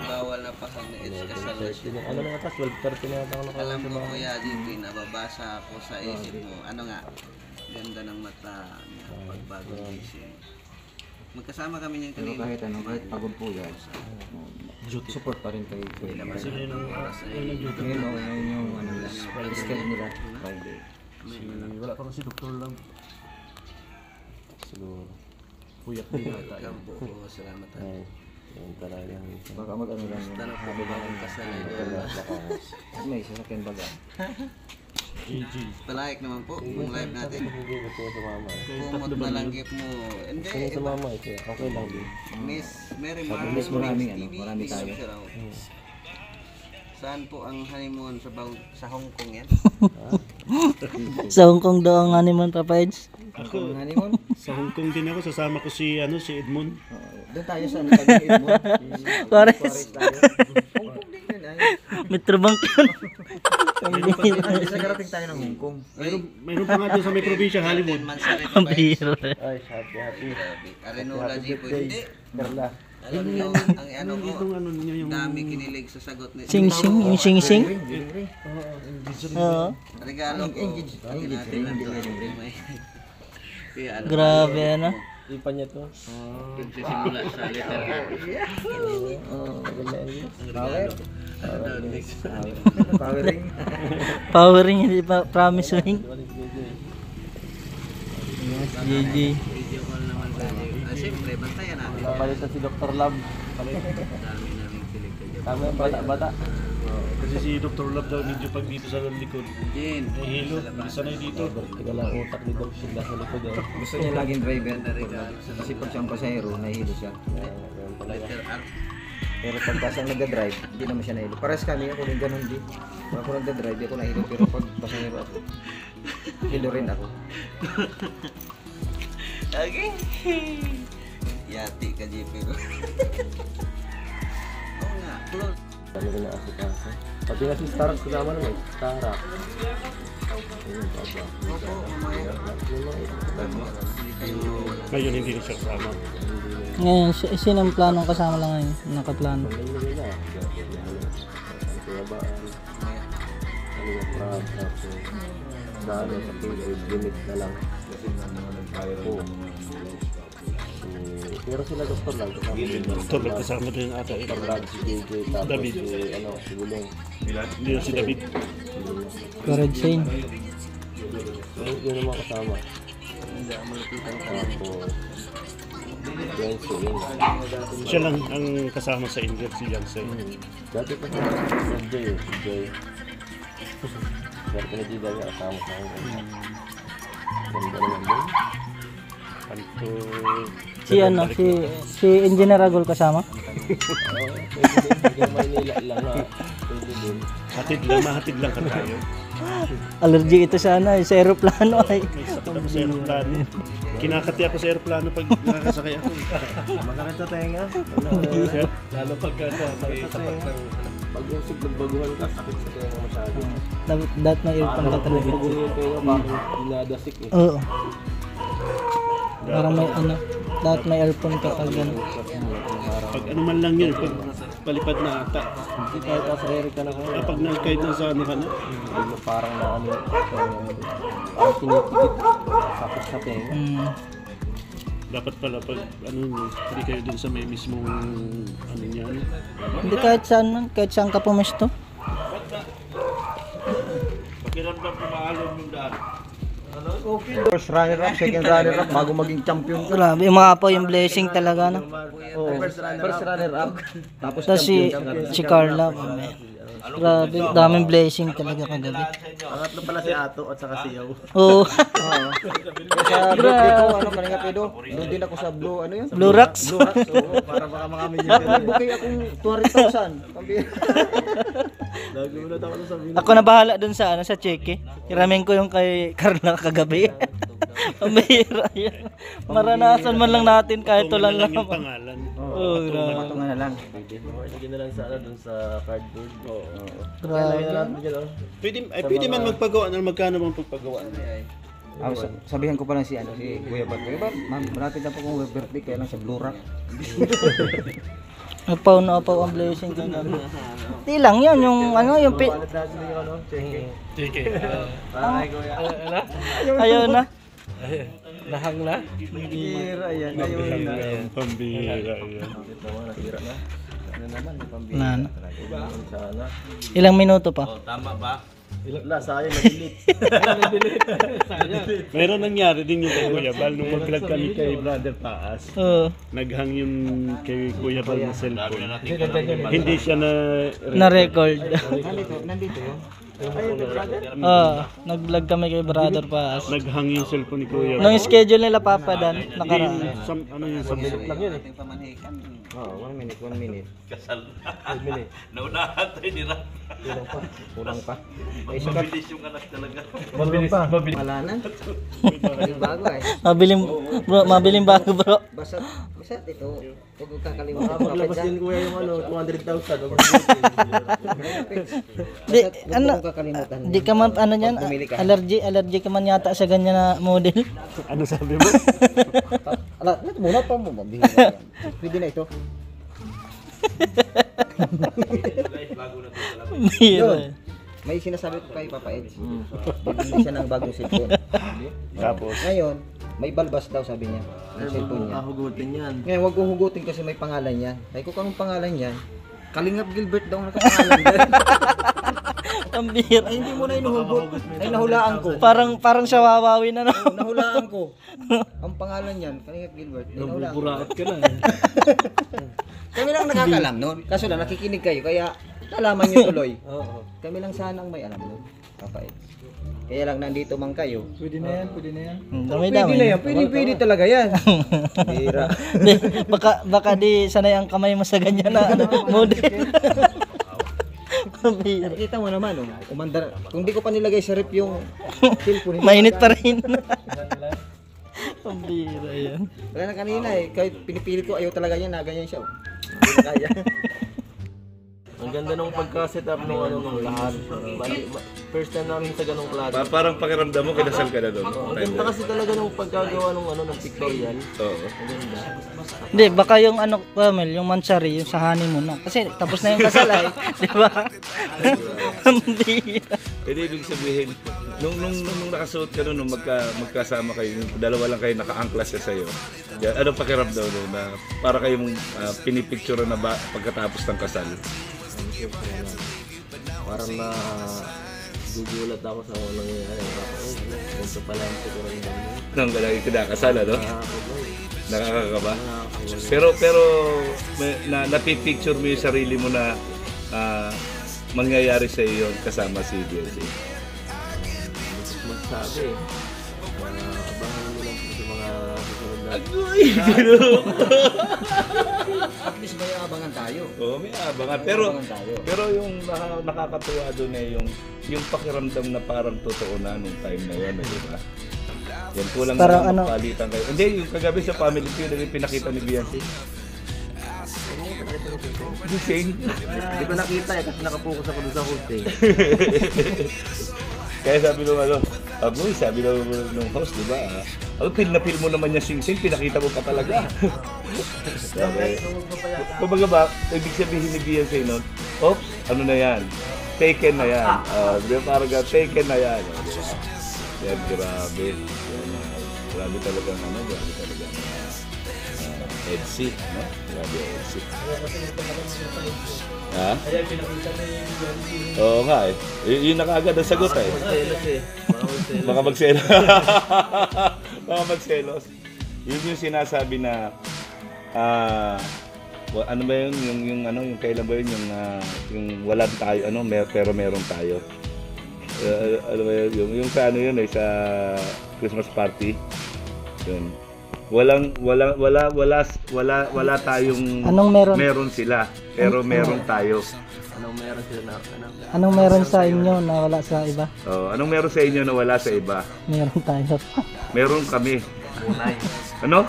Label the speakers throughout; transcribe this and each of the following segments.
Speaker 1: Bawal na pasal na Edge kasal na siya.
Speaker 2: Ano na atas, 12:30 na ako naka.
Speaker 1: Alam mo Kuya JP, nababasa ako sa isip mo. Ano nga? Ganda ng mata niya pagbago gising. Magkasama kami niyan
Speaker 3: Pero
Speaker 1: kanina.
Speaker 3: kahit ano, kahit pagod po yan, support pa rin kayo.
Speaker 1: Kasi yun ang oras na yun.
Speaker 3: Ngayon yung ano, schedule nila, Friday.
Speaker 2: Wala pa kasi doktor lang. Siguro. Puyak din ata.
Speaker 1: Kampo ko, salamat ha.
Speaker 2: Ay, yung talaga.
Speaker 3: Baka mag-ano lang yun.
Speaker 1: Tanong ko ba ang kasal na yun?
Speaker 3: May sasakyan baga.
Speaker 2: GG.
Speaker 1: Palahik naman po kung live natin.
Speaker 2: Hindi ko sa mama.
Speaker 1: Kumot na lang gift mo. Hindi,
Speaker 2: Kung sa mama, okay lang din.
Speaker 1: Miss Mary Mar.
Speaker 3: Miss maraming ano, marami tayo.
Speaker 1: Saan po ang honeymoon sa Hong Kong yan?
Speaker 4: Sa Hong Kong daw ang honeymoon, Papa Eds.
Speaker 3: Ako, honeymoon?
Speaker 5: Sa Hong Kong din ako, sasama ko si Edmond.
Speaker 3: Doon tayo sa ano, tayo Edmond.
Speaker 4: Pares.
Speaker 3: Hong Kong din yun.
Speaker 4: Metrobank yun.
Speaker 3: Isa karating tayo ng Hong Kong.
Speaker 5: Mayroon pa nga doon sa may probinsya, Hollywood.
Speaker 4: Ang bihira.
Speaker 2: Ay, happy.
Speaker 1: Arenola G po. Hindi.
Speaker 2: Carla.
Speaker 1: Alam niyo, ang ano ko,
Speaker 5: Itong ano niya yung...
Speaker 1: dami kinilig sa sagot ni
Speaker 4: Sing sing, yung sing sing. Oo.
Speaker 1: regalo ko. Pati natin lang kaya ano,
Speaker 4: Grabe ano.
Speaker 2: Ipa niya to.
Speaker 1: nagsisimula sa letter R.
Speaker 3: Powering.
Speaker 4: Powering, hindi pa promise ring. Yes, JJ.
Speaker 1: Video call naman tayo. Siyempre, bantayan natin.
Speaker 2: Palitan si Dr. Love.
Speaker 1: Dami namin kilig kayo.
Speaker 2: Tama yung bata-bata.
Speaker 5: Kasi si Dr. Love daw medyo pag dito sa likod.
Speaker 1: Jin,
Speaker 5: Nahihilo, sanay dito.
Speaker 2: Tiga lang utak ni Doc Sila sa likod.
Speaker 3: Gusto niya laging driver. Kasi pag siyang pasahero, nahihilo siya.
Speaker 1: letter R.
Speaker 3: Pero pagka siyang nagda-drive, hindi naman siya nahilo. Pares kami, ako rin ganun din. Pag ako nagda-drive, di ako nahilo. Pero pag pasahero ako, hilo rin ako.
Speaker 1: Okay. Yati ka, JP. Oo nga, close.
Speaker 2: Dami ko na asikaso. Pati nga si Stark kasama naman. Stark. Ayun, baba.
Speaker 1: Opo, umaya.
Speaker 5: Ngayon hindi na siya kasama.
Speaker 4: Ngayon, sino ang planong kasama lang ngayon? Nakaplano.
Speaker 2: Ano nila? Ang kuyabaan. Ano yung crab. Dalo sa tubig. Limit na lang. Oo. Pero sila doktor lang.
Speaker 5: Dr. Love kasama din ata.
Speaker 2: Brad, si JJ, tapos
Speaker 5: David.
Speaker 2: si Gulong.
Speaker 5: Hindi na si David.
Speaker 4: Courage Shane.
Speaker 2: Yun naman kasama. Tapos, Jensen, yun.
Speaker 5: Siya lang ang kasama sa Ingrid, si Jansen.
Speaker 2: Dati pa si Jay, si Jay. Dati na Jay dahil kasama sa akin. Ganda naman din.
Speaker 5: Kanto...
Speaker 4: Si ano, si Engineer Agol kasama.
Speaker 2: Hindi Maynila lang na. Pwede din.
Speaker 5: Mahatid lang ka tayo.
Speaker 4: Allergy ito sana sa aeroplano ay.
Speaker 5: May sakit ako sa aeroplano. Kinakati ako sa aeroplano pag nakakasakay ako.
Speaker 2: Makakita tayo nga.
Speaker 5: Lalo pag tapat ng...
Speaker 2: Pag yung siglabaguhan ka, sakit sa kaya masyado.
Speaker 4: Dapat may earphone ka talaga.
Speaker 2: Pag yung kaya parang dinadasik eh.
Speaker 4: Oo. Parang may ano, dapat may earphone ka pag gano'n.
Speaker 5: Pag ano man lang yun, pag palipad na ata.
Speaker 2: Hindi kahit asreri ka na kaya.
Speaker 5: Pag kahit nasa ano ka na.
Speaker 2: Parang na ano, parang tinitigit. Tapos sa tenga.
Speaker 5: Dapat pala pag ano nyo, hindi kayo dun sa may mismong ano niya.
Speaker 4: Hindi kahit saan man, kahit saan ka pumesto.
Speaker 5: Pakiramdam ko maalon yung daan.
Speaker 3: First runner-up, second runner-up, bago maging champion ka.
Speaker 4: Grabe, umapaw yung blessing talaga na.
Speaker 3: First runner-up, tapos
Speaker 4: Tapos si Carla. Grabe, daming blessing talaga kagabi.
Speaker 2: Pangatlo pala si Ato at saka si Yaw.
Speaker 4: Oo.
Speaker 3: sa birthday ko, ano kanina pedo, doon din ako sa Blue, ano yun?
Speaker 4: Blue Rocks.
Speaker 3: Blue Rocks, oo, para baka makamin yun. Nagbukay akong 200,000. Pambira.
Speaker 2: Nagulat ako sa
Speaker 4: Ako na bahala dun sa ano sa cheque. Iramin ko yung kay Carla kagabi. Pambihira yan. Maranasan man lang natin kahit tulan lang.
Speaker 5: Yung pangalan.
Speaker 4: Oo, grabe.
Speaker 3: Patungan na lang.
Speaker 2: Lagyan na lang sa ano dun sa cardboard. Oo.
Speaker 4: Grabe.
Speaker 5: Pwede man magpagawa na magkano bang pagpagawa na.
Speaker 3: Sabihan ko pa lang si Kuya Bart. Kuya Bart, ma'am, malapit na po kong birthday, kaya lang sa Blue Rock.
Speaker 4: Apaw na apaw ang blessing kagabi. Di lang yun, yung ano, yung
Speaker 5: Chiki.
Speaker 4: ayaw na.
Speaker 5: Nahang na?
Speaker 3: Pambira yan.
Speaker 5: Pambira yan.
Speaker 3: Ano naman, pambira.
Speaker 4: Na.
Speaker 3: Sana.
Speaker 4: Ilang minuto pa?
Speaker 3: Sayang, nabilit.
Speaker 5: Meron nangyari din yung kay Kuya Bal nung mag-vlog kami kay Brother Paas.
Speaker 4: Oo.
Speaker 5: Naghang yung kay Kuya Bal na cellphone. Hindi siya
Speaker 4: Na-record.
Speaker 3: Nandito yun.
Speaker 4: Nag-vlog kami kay Brother Paas.
Speaker 5: Naghang yung cellphone ni Kuya Bal.
Speaker 4: Nung schedule nila Papa Dan, nakaraan.
Speaker 5: Ano yung Samsung?
Speaker 1: Ating pamanhikan.
Speaker 3: Oh, 1 minute, 1 minute.
Speaker 6: Kasal.
Speaker 3: 1 minute.
Speaker 6: Naunahan tayo ni Ram.
Speaker 3: Kulang pa.
Speaker 6: Mabilis yung anak talaga.
Speaker 3: Malanan. Bago eh.
Speaker 4: Mabiling bago bro.
Speaker 3: Basta ito. Huwag kong kakalimutan. Paglabas din ko yung 200,000.
Speaker 4: Di, ano,
Speaker 3: Huwag kong kakalimutan.
Speaker 4: di ka man, ano yan, allergy ka man yata sa ganyan na model.
Speaker 5: Ano sabi mo?
Speaker 3: Ala, muna pa mo. Mabihira yan. Pwede na ito. Yun. May sinasabi ko kay Papa Edge. Bibili siya ng bagong cellphone.
Speaker 5: Tapos,
Speaker 3: Ngayon, may balbas daw sabi niya. Ng cellphone niya.
Speaker 2: Hugutin yan.
Speaker 3: Ngayon, huwag kong hugutin kasi may pangalan yan. Sabi ko, kanong pangalan yan? Kalingap Gilbert daw ang nakapangalan dyan.
Speaker 4: Ang bihira.
Speaker 3: Ay, hindi mo na inuhugot. Ay, nahulaan ko.
Speaker 4: Parang siya wawawi na no.
Speaker 3: Nahulaan ko. Ang pangalan yan, Kalingap Gilbert. Ay, nahulaan ko.
Speaker 5: buraat ka na.
Speaker 3: Kami lang nakakalam nun. Kaso lang, nakikinig kayo. Kaya, nalaman nyo tuloy. Kami lang sanang may alam nun. Papa Edge. Kaya lang nandito man kayo.
Speaker 4: Dami
Speaker 3: Pwede na yan. Pwede talaga yan. Bira.
Speaker 4: Di, baka di sanay ang kamay mo sa ganyan na ano, model. Ang bihira.
Speaker 3: Nakita mo naman, oh. Umandar. Kung di ko pa nilagay sa rep yung cellphone.
Speaker 4: Mainit pa rin. Ang bihira yan.
Speaker 3: Wala na kanina eh. Kahit pinipilit ko, ayaw talaga niya na ganyan siya. Oh. Hindi na kaya.
Speaker 2: Ang ganda nung pagka-set up nung nung lahat. First time namin sa ganung klase.
Speaker 6: Parang pakiramdam mo, kinasal ka na doon.
Speaker 2: Ang ganda kasi talaga nung pagkagawa nung pictorial.
Speaker 6: Oo.
Speaker 2: Ang ganda.
Speaker 4: Hindi, baka yung ano, Kamel, yung mansari, yung sa honeymoon na. Kasi tapos na yung kasal ay, di ba? Ang bihira.
Speaker 6: Pwede ibig sabihin, nung nakasuot ka nung magkasama kayo, yung dalawa lang kayo naka-angklas siya sa'yo. Yan, anong pakiramdam doon na para kayong pinipicture na ba pagkatapos ng kasal?
Speaker 2: Parang na gugulat ako sa mga nangyayari. Ganito pala ang siguro yung ganyan.
Speaker 6: Nung ganang kinakasal, ano? Nakakakaba? Pero napipicture mo yung sarili mo na mangyayari sa iyo kasama si Beyonce.
Speaker 2: Magsabi eh. Abangan mo lang sa mga susunod na.
Speaker 3: At least may abangan tayo.
Speaker 6: Oo, may abangan. Pero yung nakakatuwa doon eh, yung pakiramdam na parang totoo na nung time na yun, di ba? Yan kulang
Speaker 4: Parang
Speaker 6: na
Speaker 4: ano?
Speaker 6: magpalitan kayo. Hindi, yung kagabi sa family feud na pinakita ni Beyonce. Gising.
Speaker 2: Hindi ko nakita eh kasi nakapokus ako doon sa hosting.
Speaker 6: Kaya sabi nung Agoy, sabi nung host, di ba? Feel na feel mo naman yung sing-sing, pinakita mo pa talaga. Okay. Kumbaga ba, ibig sabihin ni Beyonce nun, oops, ano na yan? Taken na yan. Di ba parang taken na yan. Yan, grabe. Yan, grabe talagang grabe talagang Edsy, no? Grabe Edsy. Ha? Oo nga eh. Yun na kaagad ang sagot eh. Baka magselos. Baka magselos. Yun yung sinasabi na ano ba yun yung kailan ba yun yung wala tayo pero meron tayo. Ano ba yun yung sa yun eh sa Christmas party. Yun. Wala tayong
Speaker 4: Anong meron?
Speaker 6: meron sila pero meron tayo.
Speaker 2: Anong meron sila na
Speaker 4: Anong meron sa inyo na wala sa iba?
Speaker 6: Oh, anong meron sa inyo na wala sa iba?
Speaker 4: Meron tayo.
Speaker 6: Meron kami.
Speaker 2: munay.
Speaker 6: Ano?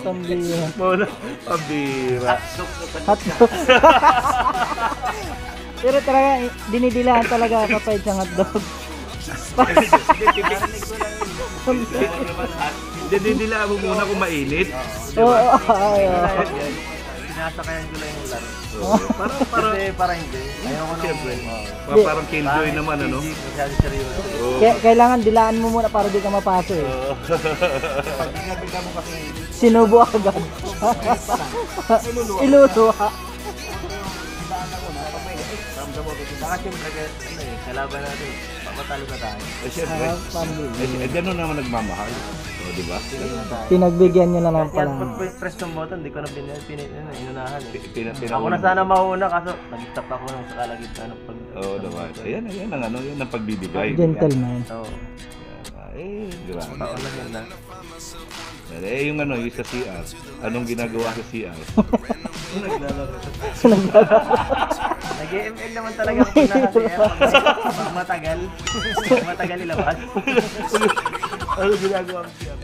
Speaker 4: Pambira.
Speaker 6: Muna, pambira.
Speaker 4: Hotdog. Pero talaga, dinidilaan talaga kapag sa hotdog.
Speaker 6: Dinidilaan mo muna kung mainit.
Speaker 4: Oo, ay, oo.
Speaker 2: Sinasakayan ko lang yung laro.
Speaker 6: Parang
Speaker 2: Para hindi. Ayaw ko
Speaker 6: siyempre.
Speaker 2: nung...
Speaker 6: Parang killjoy naman, ano?
Speaker 2: Hindi masyado seryoso.
Speaker 6: Oo.
Speaker 4: Kailangan dilaan mo muna para di ka mapaso eh.
Speaker 3: Pag bigla mo kasi
Speaker 4: Sinubo agad. Iluluha.
Speaker 2: Saka siyempre, kalaban natin. Papatalo na tayo.
Speaker 6: Siyempre. Ganun naman nagmamahal. O, di ba?
Speaker 4: Pinagbigyan nyo na lang
Speaker 2: Yan,
Speaker 4: pala.
Speaker 2: pag press ng button, di ko na inunahan eh.
Speaker 6: Pinauna.
Speaker 2: Ako na sana mauna kaso nag-stop ako nung sa kalagitnaan ng pag...
Speaker 6: Oo, naman. Ayan ang ano, yan ang pagbibigay.
Speaker 4: Gentleman.
Speaker 2: Oo.
Speaker 6: Grabe.
Speaker 2: Pauna yun na.
Speaker 6: Yung ano, yung sa CR. Anong ginagawa sa CR?
Speaker 2: Nag-ML naman talaga ako na kasi pag matagal ilabas.
Speaker 6: Ano ginagawa sa CR?